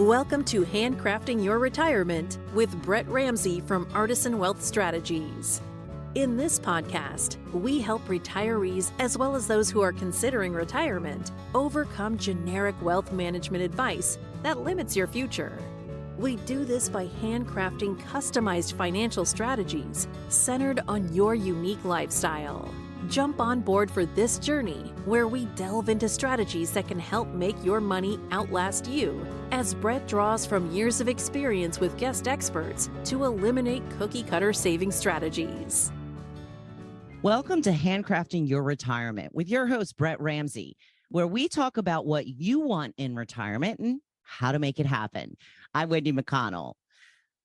Welcome to Handcrafting Your Retirement with Brett Ramsey from Artisan Wealth Strategies. In this podcast, we help retirees as well as those who are considering retirement overcome generic wealth management advice that limits your future. We do this by handcrafting customized financial strategies centered on your unique lifestyle. Jump on board for this journey where we delve into strategies that can help make your money outlast you, as Brett draws from years of experience with guest experts to eliminate cookie-cutter saving strategies. Welcome to Handcrafting Your Retirement with your host, Brett Ramsey, where we talk about what you want in retirement and how to make it happen. I'm Wendy McConnell.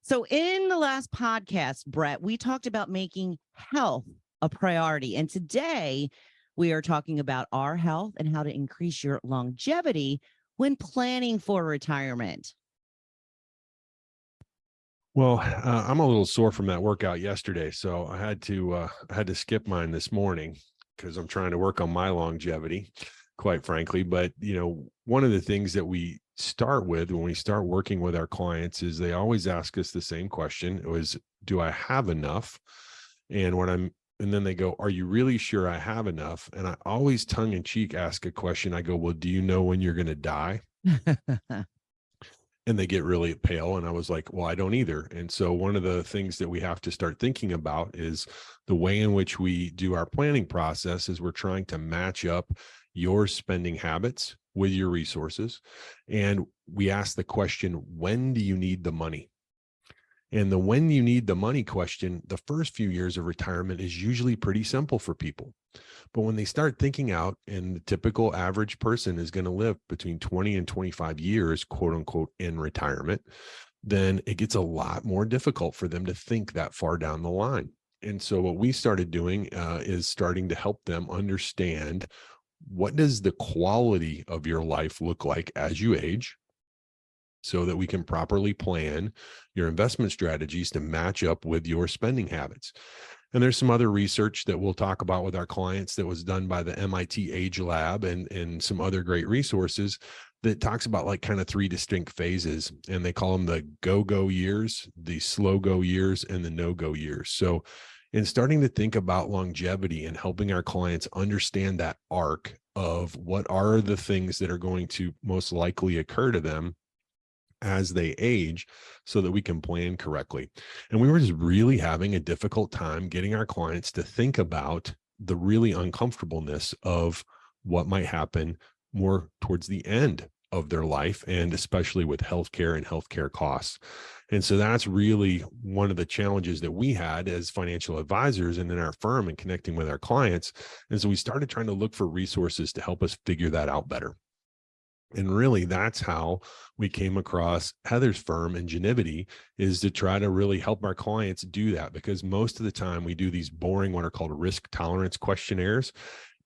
So in the last podcast, Brett, we talked about making health a priority. And today we are talking about our health and how to increase your longevity when planning for retirement. Well, I'm a little sore from that workout yesterday, so I had to skip mine this morning because I'm trying to work on my longevity, quite frankly. But one of the things that we start with when we start working with our clients is they always ask us the same question. It was, do I have enough? And then they go, are you really sure I have enough? And I always tongue in cheek ask a question. I go, well, do you know when you're going to die? And they get really pale. And I was like, well, I don't either. And so one of the things that we have to start thinking about is the way in which we do our planning process is we're trying to match up your spending habits with your resources. And we ask the question, when do you need the money? And the when you need the money question, the first few years of retirement is usually pretty simple for people. But when they start thinking out, and the typical average person is going to live between 20 and 25 years, quote unquote, in retirement, then it gets a lot more difficult for them to think that far down the line. And so what we started doing is starting to help them understand, what does the quality of your life look like as you age, so that we can properly plan your investment strategies to match up with your spending habits. And there's some other research that we'll talk about with our clients that was done by the MIT Age Lab and some other great resources that talks about like kind of three distinct phases. And they call them the go-go years, the slow-go years, and the no-go years. So in starting to think about longevity and helping our clients understand that arc of what are the things that are going to most likely occur to them as they age, so that we can plan correctly. And we were just really having a difficult time getting our clients to think about the really uncomfortableness of what might happen more towards the end of their life, and especially with healthcare and healthcare costs. And so that's really one of the challenges that we had as financial advisors and in our firm and connecting with our clients. And so we started trying to look for resources to help us figure that out better. And really, that's how we came across Heather's firm in Genivity, is to try to really help our clients do that. Because most of the time we do these boring, what are called risk tolerance questionnaires,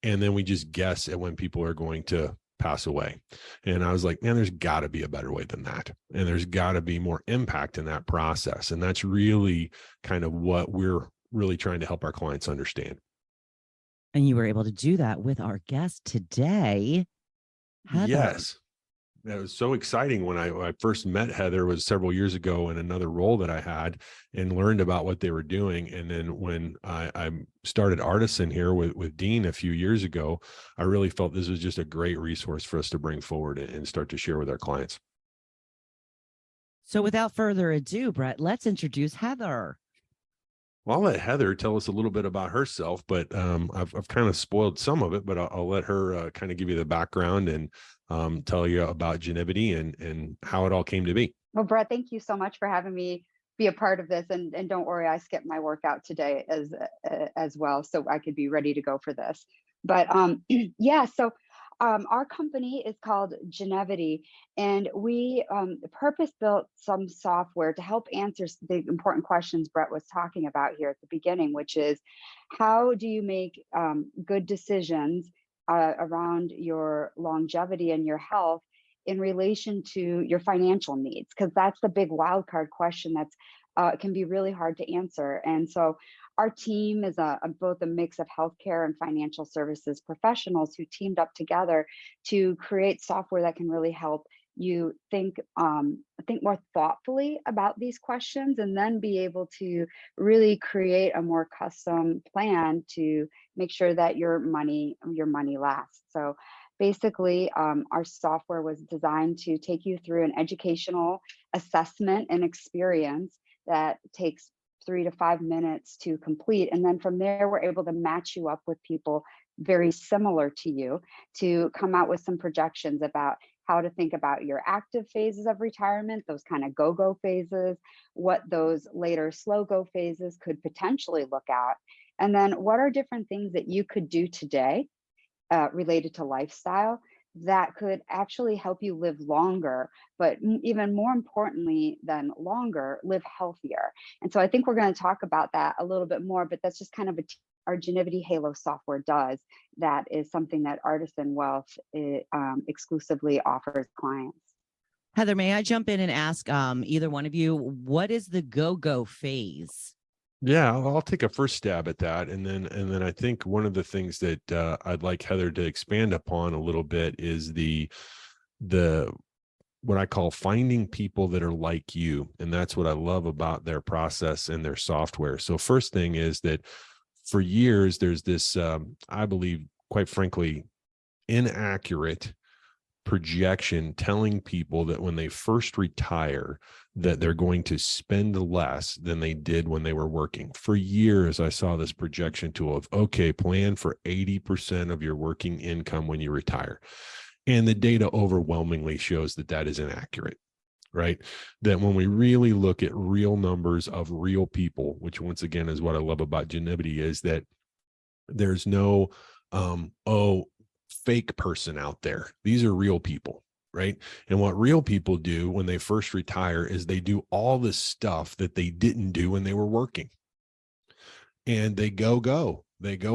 and then we just guess at when people are going to pass away. And I was like, man, there's got to be a better way than that. And there's got to be more impact in that process. And that's really kind of what we're really trying to help our clients understand. And you were able to do that with our guest today, Heather. Yes. It was so exciting when I first met Heather, was several years ago in another role that I had, and learned about what they were doing. And then when I started Artisan here with Dean a few years ago, I really felt this was just a great resource for us to bring forward and start to share with our clients. So without further ado, Brett, let's introduce Heather. Well, I'll let Heather tell us a little bit about herself, but I've kind of spoiled some of it, but I'll let her kind of give you the background and tell you about Genivity and how it all came to be. Well, Brett, thank you so much for having me be a part of this. And don't worry, I skipped my workout today as well, so I could be ready to go for this. But yeah, so our company is called Genivity, and we purpose-built some software to help answer the important questions Brett was talking about here at the beginning, which is, how do you make good decisions around your longevity and your health in relation to your financial needs? Because that's the big wild card question that's can be really hard to answer. And so our team is both a mix of healthcare and financial services professionals who teamed up together to create software that can really help you think more thoughtfully about these questions, and then be able to really create a more custom plan to make sure that your money lasts. So basically, our software was designed to take you through an educational assessment and experience that takes 3 to 5 minutes to complete. And then from there, we're able to match you up with people very similar to you to come out with some projections about how to think about your active phases of retirement, those kind of go-go phases, what those later slow-go phases could potentially look at. And then what are different things that you could do today related to lifestyle that could actually help you live longer, but even more importantly than longer, live healthier. And so I think we're going to talk about that a little bit more, but that's just kind of our Genivity HALO software does. That is something that Artisan Wealth exclusively offers clients. Heather, may I jump in and ask either one of you, what is the go-go phase? Yeah, I'll take a first stab at that, and then I think one of the things that I'd like Heather to expand upon a little bit is the what I call finding people that are like you, and that's what I love about their process and their software. So first thing is that for years there's this, I believe, quite frankly, inaccurate projection telling people that when they first retire that they're going to spend less than they did when they were working. For years, I saw this projection tool of, okay, plan for 80% of your working income when you retire. And the data overwhelmingly shows that that is inaccurate, right? That when we really look at real numbers of real people, which once again is what I love about Genivity, is that there's no, fake person out there. These are real people, right? And what real people do when they first retire is they do all the stuff that they didn't do when they were working. And they go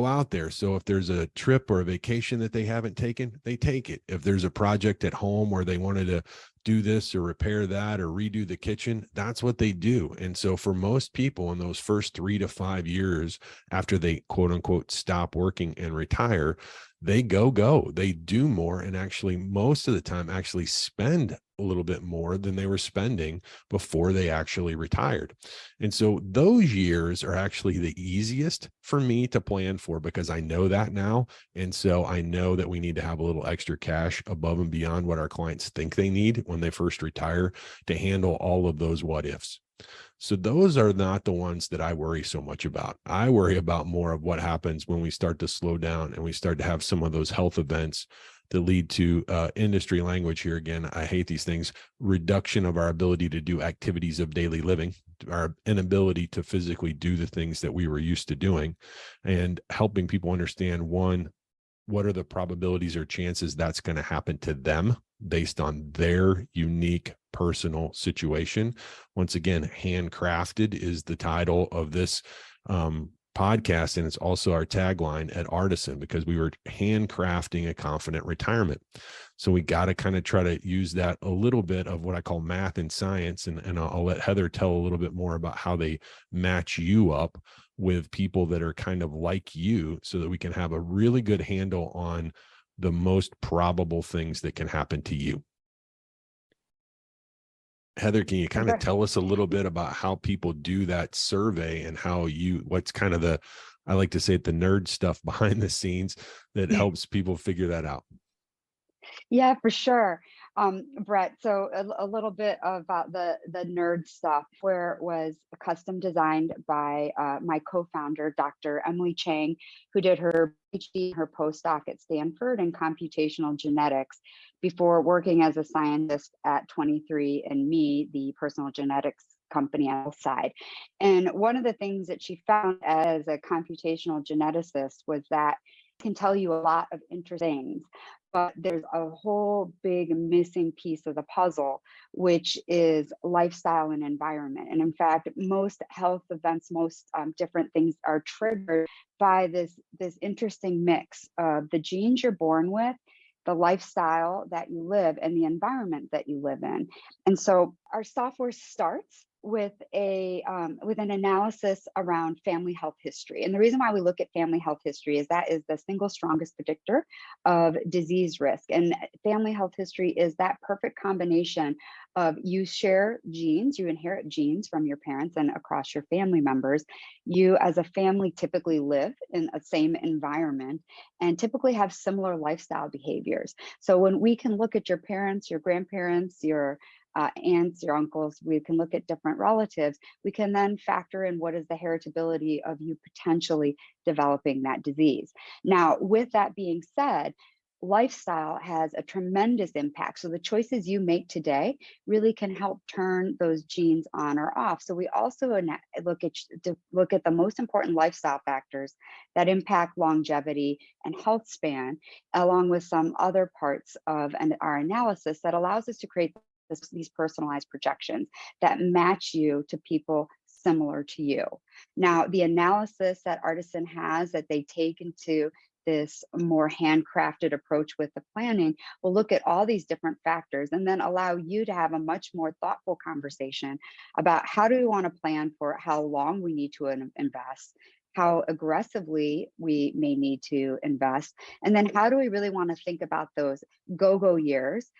out there. So if there's a trip or a vacation that they haven't taken, they take it. If there's a project at home where they wanted to do this or repair that or redo the kitchen, that's what they do. And so for most people in those first 3 to 5 years after they quote unquote stop working and retire, they they do more, and actually most of the time actually spend a little bit more than they were spending before they actually retired. And so those years are actually the easiest for me to plan for because I know that now. And so I know that we need to have a little extra cash above and beyond what our clients think they need when they first retire to handle all of those what ifs. So those are not the ones that I worry so much about. I worry about more of what happens when we start to slow down and we start to have some of those health events that lead to industry language here. Again, I hate these things: reduction of our ability to do activities of daily living, our inability to physically do the things that we were used to doing, and helping people understand, one, what are the probabilities or chances that's going to happen to them based on their unique personal situation. Once again, handcrafted is the title of this podcast, and it's also our tagline at Artisan, because we were handcrafting a confident retirement. So we got to kind of try to use that a little bit of what I call math and science, and I'll let Heather tell a little bit more about how they match you up with people that are kind of like you, so that we can have a really good handle on the most probable things that can happen to you. Heather, can you kind of tell us a little bit about how people do that survey and how what's kind of the, I like to say it, the nerd stuff behind the scenes that helps people figure that out? Yeah, for sure. Brett, so a little bit about the nerd stuff, where it was custom designed by my co-founder, Dr. Emily Chang, who did her PhD, her postdoc at Stanford in computational genetics before working as a scientist at 23andMe, the personal genetics company outside. And one of the things that she found as a computational geneticist was that it can tell you a lot of interesting things, but there's a whole big missing piece of the puzzle, which is lifestyle and environment. And in fact, most health events, most different things are triggered by this interesting mix of the genes you're born with, the lifestyle that you live, and the environment that you live in. And so our software starts with an analysis around family health history. And the reason why we look at family health history is that is the single strongest predictor of disease risk. And family health history is that perfect combination of you share genes, you inherit genes from your parents and across your family members. You as a family typically live in a same environment and typically have similar lifestyle behaviors. So when we can look at your parents, your grandparents, your aunts, your uncles, we can look at different relatives, we can then factor in what is the heritability of you potentially developing that disease. Now, with that being said, lifestyle has a tremendous impact. So the choices you make today really can help turn those genes on or off. So we also look at the most important lifestyle factors that impact longevity and health span, along with some other parts of our analysis that allows us to create these personalized projections that match you to people similar to you. Now, the analysis that Artisan has that they take into this more handcrafted approach with the planning will look at all these different factors and then allow you to have a much more thoughtful conversation about how do we want to plan for how long we need to invest, how aggressively we may need to invest, and then how do we really want to think about those go-go years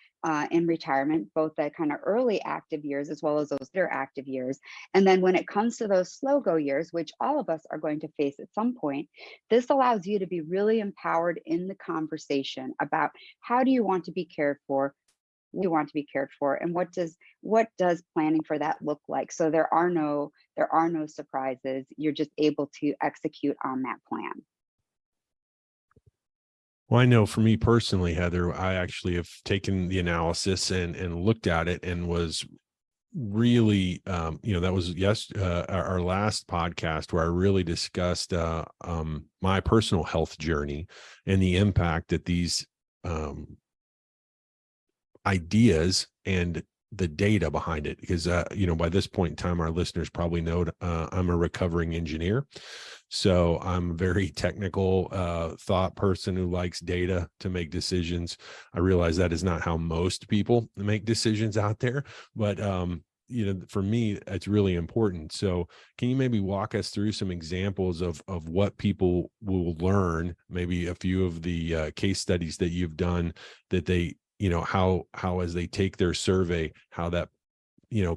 in retirement, both the kind of early active years as well as those later active years. And then when it comes to those slow go years, which all of us are going to face at some point, this allows you to be really empowered in the conversation about how do you want to be cared for, what do you want to be cared for, and what does planning for that look like? So there are no surprises. You're just able to execute on that plan. Well, I know for me personally, Heather, I actually have taken the analysis and looked at it and was really, that was our last podcast where I really discussed my personal health journey and the impact that these ideas and the data behind it, because by this point in time, our listeners probably know I'm a recovering engineer. So I'm a very technical thought person who likes data to make decisions. I realize that is not how most people make decisions out there, but for me, it's really important. So can you maybe walk us through some examples of what people will learn, maybe a few of the case studies that you've done that they, how as they take their survey, how that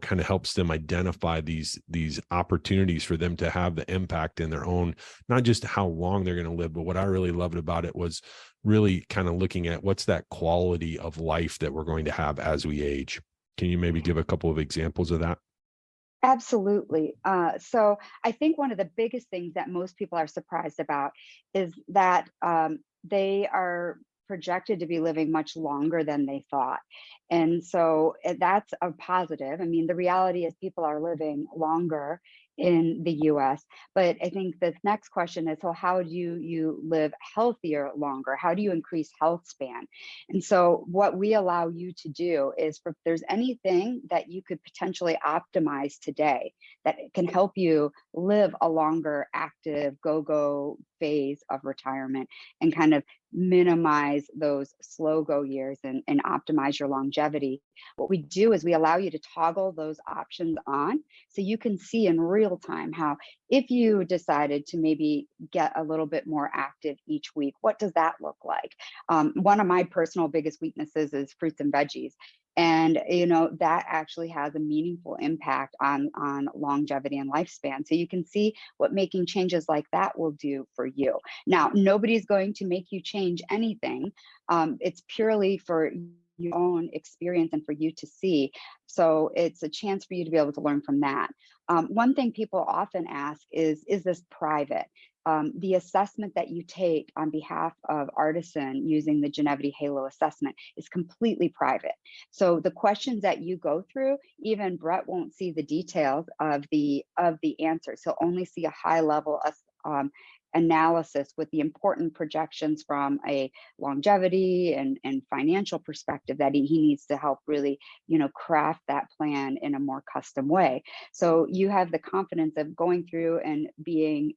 kind of helps them identify these opportunities for them to have the impact in their own, not just how long they're going to live, but what I really loved about it was really kind of looking at what's that quality of life that we're going to have as we age. Can you maybe give a couple of examples of that? Absolutely. So I think one of the biggest things that most people are surprised about is that they are projected to be living much longer than they thought. And so that's a positive. I mean, the reality is people are living longer in the US. But I think the next question is, so how do you live healthier longer? How do you increase health span? And so what we allow you to do is, if there's anything that you could potentially optimize today that can help you live a longer active go-go phase of retirement and kind of minimize those slow go years and optimize your longevity, what we do is we allow you to toggle those options on so you can see in real time how, if you decided to maybe get a little bit more active each week, what does that look like? One of my personal biggest weaknesses is fruits and veggies. And, that actually has a meaningful impact on longevity and lifespan. So you can see what making changes like that will do for you. Now, nobody's going to make you change anything. It's purely for your own experience and for you to see. So it's a chance for you to be able to learn from that. One thing people often ask is this private? The assessment that you take on behalf of Artisan using the Genivity HALO assessment is completely private. So the questions that you go through, even Brett won't see the details of the answers. He'll only see a high level analysis with the important projections from a longevity and financial perspective that he needs to help really, craft that plan in a more custom way. So you have the confidence of going through and being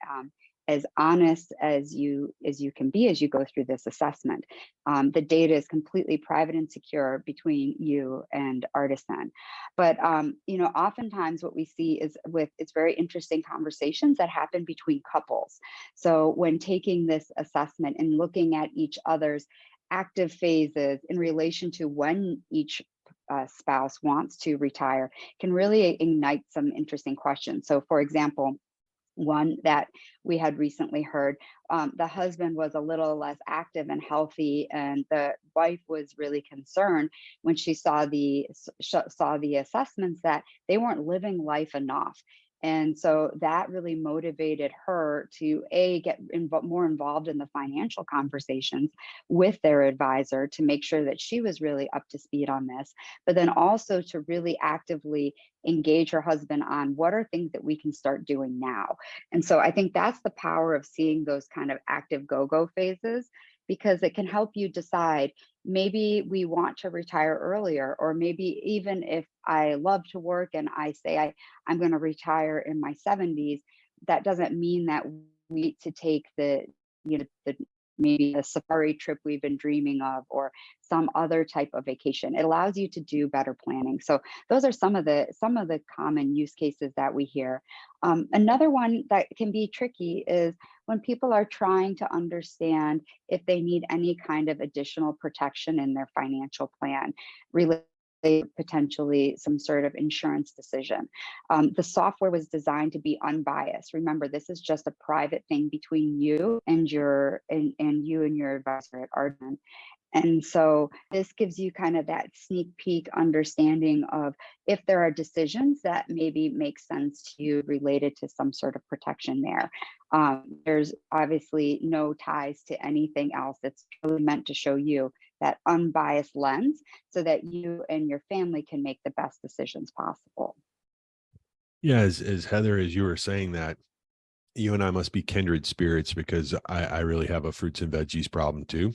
as honest as you can be as you go through this assessment. The data is completely private and secure between you and Artisan. But oftentimes what we see is it's very interesting conversations that happen between couples. So when taking this assessment and looking at each other's active phases in relation to when each spouse wants to retire can really ignite some interesting questions. So for example, one that we had recently heard, the husband was a little less active and healthy, and the wife was really concerned when she saw the assessments that they weren't living life enough. And so that really motivated her to get more involved in the financial conversations with their advisor to make sure that she was really up to speed on this, but then also to really actively engage her husband on what are things that we can start doing now. And so I think that's the power of seeing those kind of active go-go phases, because it can help you decide, maybe we want to retire earlier, or maybe even if I love to work and I say I'm going to retire in my 70s, that doesn't mean that we need to take maybe a safari trip we've been dreaming of, or some other type of vacation. It allows you to do better planning. So those are some of the common use cases that we hear. Another one that can be tricky is when people are trying to understand if they need any kind of additional protection in their financial plan related potentially some sort of insurance decision. The software was designed to be unbiased. Remember, this is just a private thing between you and your advisor at Arden. And so this gives you kind of that sneak peek understanding of if there are decisions that maybe make sense to you related to some sort of protection there. There's obviously no ties to anything else. It's really meant to show you that unbiased lens so that you and your family can make the best decisions possible. Yeah, as Heather, as you were saying that, you and I must be kindred spirits, because I really have a fruits and veggies problem too.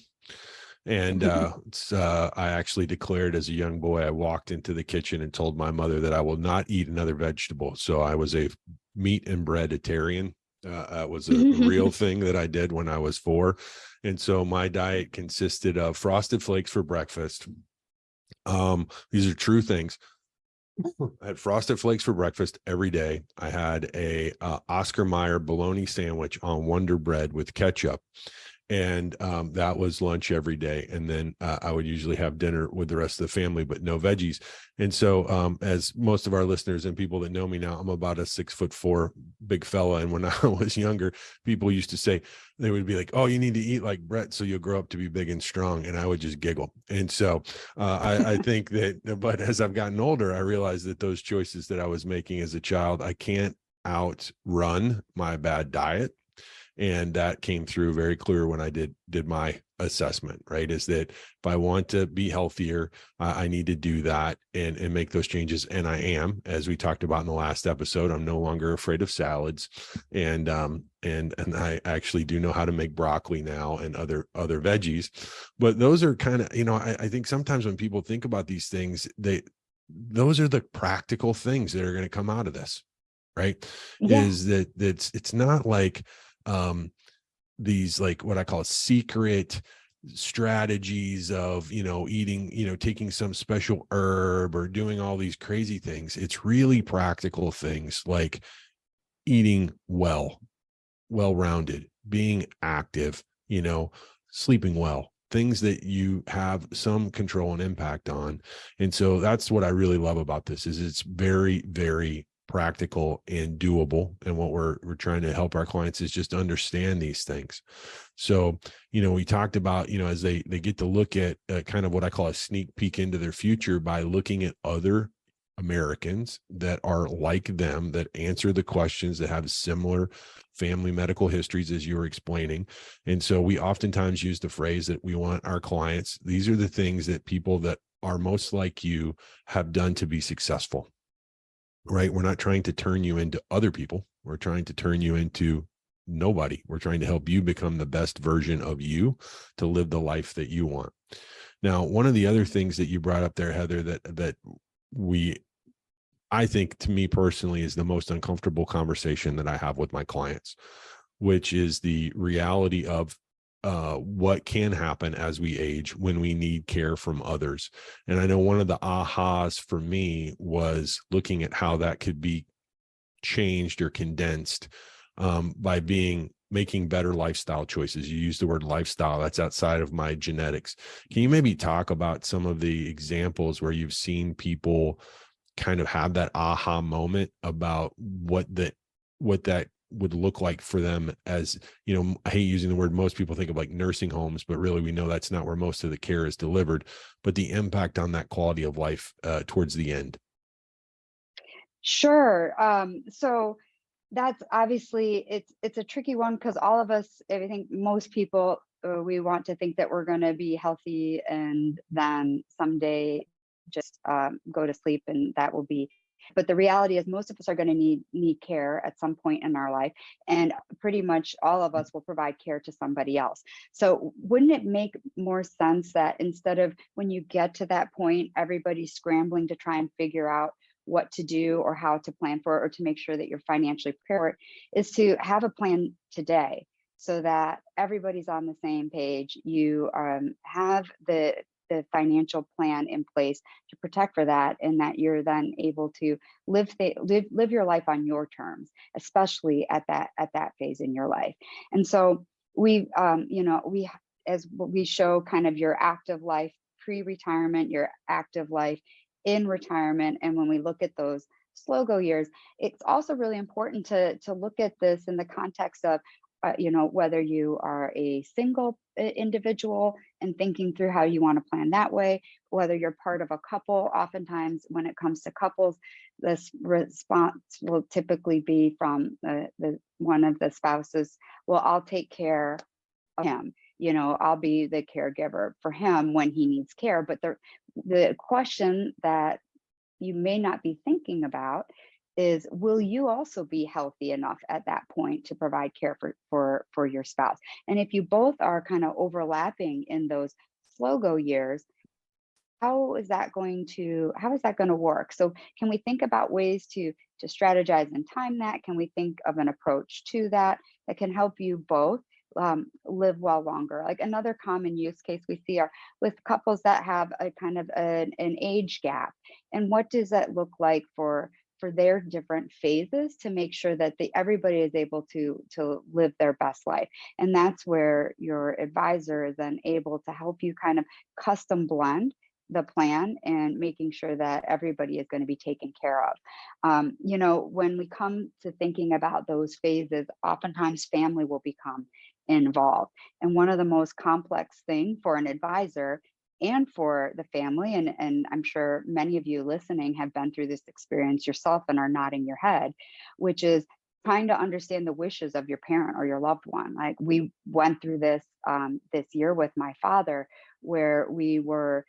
And I actually declared as a young boy, I walked into the kitchen and told my mother that I will not eat another vegetable. So I was a meat and breaditarian. It was a real thing that I did when I was 4. And so my diet consisted of Frosted Flakes for breakfast. These are true things. I had Frosted Flakes for breakfast every day. I had a Oscar Mayer bologna sandwich on Wonder Bread with ketchup. And that was lunch every day. And then I would usually have dinner with the rest of the family, but no veggies. And so as most of our listeners and people that know me now, I'm about a 6'4" big fella. And when I was younger, people used to say, they would be like, oh, you need to eat like Brett so you'll grow up to be big and strong. And I would just giggle. And so I think that, but as I've gotten older, I realized that those choices that I was making as a child, I can't outrun my bad diet. And that came through very clear when I did my assessment, right? Is that if I want to be healthier, I need to do that and make those changes. And I am, as we talked about in the last episode, I'm no longer afraid of salads. And I actually do know how to make broccoli now and other veggies. But those are kind of, I think sometimes when people think about these things, those are the practical things that are going to come out of this, right? Yeah. Is that it's not like, these like what I call secret strategies of, eating, taking some special herb or doing all these crazy things. It's really practical things like eating well-rounded, being active, sleeping well, things that you have some control and impact on. And so that's what I really love about this is it's very, very practical and doable. And what we're trying to help our clients is just understand these things. So, we talked about, as they get to look at kind of what I call a sneak peek into their future by looking at other Americans that are like them, that answer the questions, that have similar family medical histories, as you were explaining. And so we oftentimes use the phrase that we want our clients, these are the things that people that are most like you have done to be successful. Right? We're not trying to turn you into other people. We're trying to turn you into nobody. We're trying to help you become the best version of you to live the life that you want. Now, one of the other things that you brought up there, Heather, that I think to me personally is the most uncomfortable conversation that I have with my clients. which is the reality of what can happen as we age when we need care from others. And I know one of the ahas for me was looking at how that could be changed or condensed by making better lifestyle choices. You use the word lifestyle. That's outside of my genetics. Can you maybe talk about some of the examples where you've seen people kind of have that aha moment about what that would look like for them? As you know, I hate using the word, most people think of like nursing homes, but really we know that's not where most of the care is delivered, but the impact on that quality of life towards the end. Sure. So that's obviously it's a tricky one, because all of us, I think most people, we want to think that we're going to be healthy and then someday just go to sleep and that will be. But the reality is most of us are going to need care at some point in our life, and pretty much all of us will provide care to somebody else. So wouldn't it make more sense that instead of, when you get to that point, everybody's scrambling to try and figure out what to do or how to plan for it or to make sure that you're financially prepared, is to have a plan today so that everybody's on the same page. You have the financial plan in place to protect for that, and that you're then able to live your life on your terms, especially at that phase in your life. And so we as we show kind of your active life pre-retirement, your active life in retirement, and when we look at those slow go years, it's also really important to look at this in the context of whether you are a single individual and thinking through how you want to plan that way, whether you're part of a couple. Oftentimes when it comes to couples, this response will typically be from the one of the spouses, well, I'll take care of him, I'll be the caregiver for him when he needs care. But the question that you may not be thinking about is, will you also be healthy enough at that point to provide care for your spouse? And if you both are kind of overlapping in those slow go years, how is that going to work? So can we think about ways to strategize and time that? Can we think of an approach to that can help you both live well longer? Like another common use case we see are with couples that have a kind of an age gap. And what does that look like for their different phases to make sure that everybody is able to live their best life? And that's where your advisor is then able to help you kind of custom blend the plan and making sure that everybody is going to be taken care of. When we come to thinking about those phases, oftentimes family will become involved. And one of the most complex things for an advisor and for the family, and I'm sure many of you listening have been through this experience yourself and are nodding your head, which is trying to understand the wishes of your parent or your loved one. Like we went through this this year with my father, where we were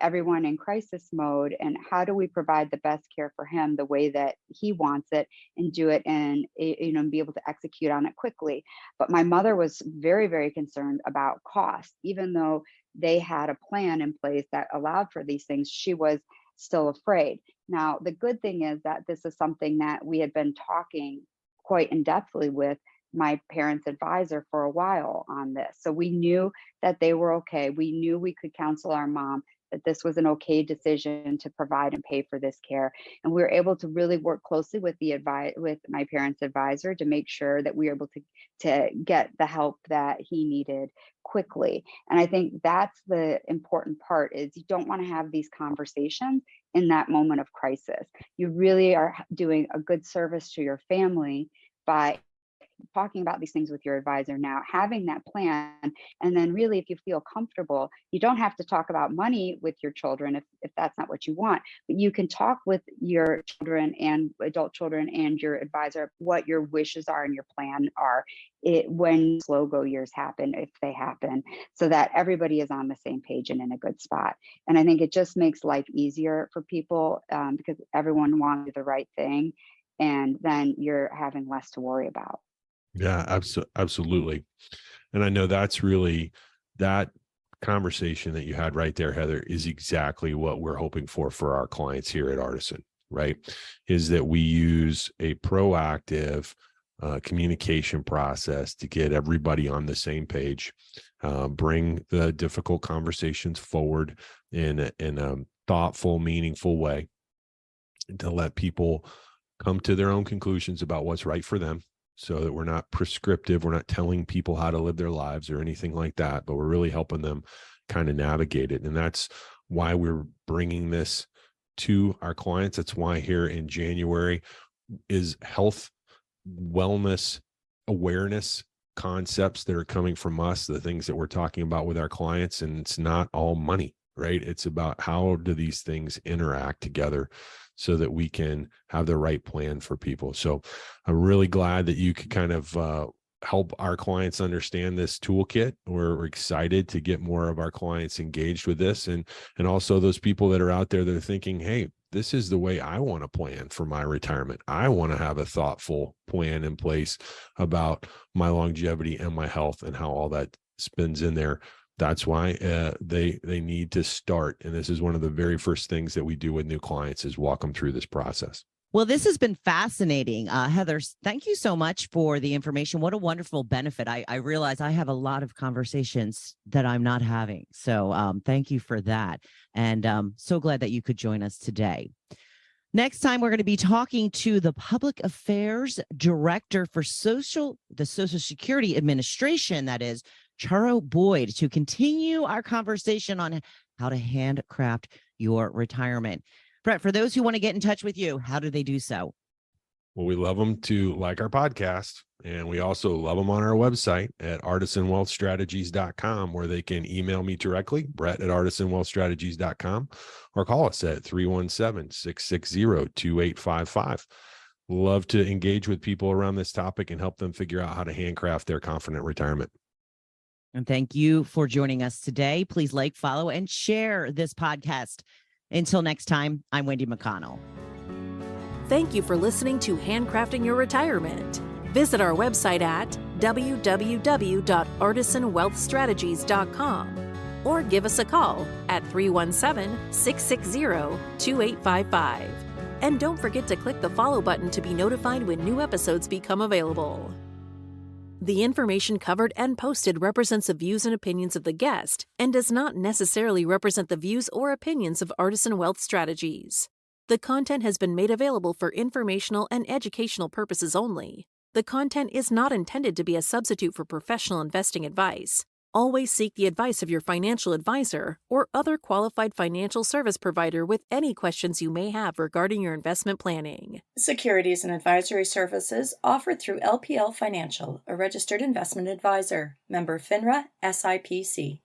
everyone in crisis mode, and how do we provide the best care for him the way that he wants it, and do it and be able to execute on it quickly. But my mother was very, very concerned about cost. Even though they had a plan in place that allowed for these things, she was still afraid. Now, the good thing is that this is something that we had been talking quite in-depthly with my parents' advisor for a while on this. So we knew that they were okay. We knew we could counsel our mom that this was an okay decision to provide and pay for this care. And we were able to really work closely with with my parents' advisor to make sure that we were able to get the help that he needed quickly. And I think that's the important part, is you don't want to have these conversations in that moment of crisis. You really are doing a good service to your family by talking about these things with your advisor now, having that plan. And then really, if you feel comfortable, you don't have to talk about money with your children if that's not what you want, but you can talk with your children and adult children and your advisor what your wishes are and your plan are when slow go years happen, if they happen, so that everybody is on the same page and in a good spot. And I think it just makes life easier for people because everyone wants the right thing, and then you're having less to worry about. Yeah, absolutely. And I know that's really, that conversation that you had right there, Heather, is exactly what we're hoping for our clients here at Artisan, right? Is that we use a proactive communication process to get everybody on the same page, bring the difficult conversations forward in a thoughtful, meaningful way, and to let people come to their own conclusions about what's right for them, so that we're not prescriptive. We're not telling people how to live their lives or anything like that, but we're really helping them kind of navigate it. And that's why we're bringing this to our clients. That's why here in January is health, wellness, awareness concepts that are coming from us, the things that we're talking about with our clients. And it's not all money, right? It's about how do these things interact together so that we can have the right plan for people. So I'm really glad that you could kind of help our clients understand this toolkit. We're excited to get more of our clients engaged with this. And also those people that are out there that are thinking, hey, this is the way I want to plan for my retirement. I want to have a thoughtful plan in place about my longevity and my health and how all that spins in there. That's why they need to start. And this is one of the very first things that we do with new clients is walk them through this process. Well, this has been fascinating. Heather, thank you so much for the information. What a wonderful benefit. I realize I have a lot of conversations that I'm not having. So thank you for that. And so glad that you could join us today. Next time, we're going to be talking to the Public Affairs Director for the Social Security Administration, that is Charo Boyd, to continue our conversation on how to handcraft your retirement. Brett, for those who want to get in touch with you, how do they do so? Well, we love them to like our podcast, and we also love them on our website at artisanwealthstrategies.com, where they can email me directly, brett@artisanwealthstrategies.com, or call us at 317-660-2855. Love to engage with people around this topic and help them figure out how to handcraft their confident retirement. And thank you for joining us today. Please like, follow, and share this podcast. Until next time, I'm Wendy McConnell. Thank you for listening to Handcrafting Your Retirement. Visit our website at www.artisanwealthstrategies.com or give us a call at 317-660-2855. And don't forget to click the follow button to be notified when new episodes become available. The information covered and posted represents the views and opinions of the guest and does not necessarily represent the views or opinions of Artisan Wealth Strategies. The content has been made available for informational and educational purposes only. The content is not intended to be a substitute for professional investing advice. Always seek the advice of your financial advisor or other qualified financial service provider with any questions you may have regarding your investment planning. Securities and advisory services offered through LPL Financial, a registered investment advisor. Member FINRA, SIPC.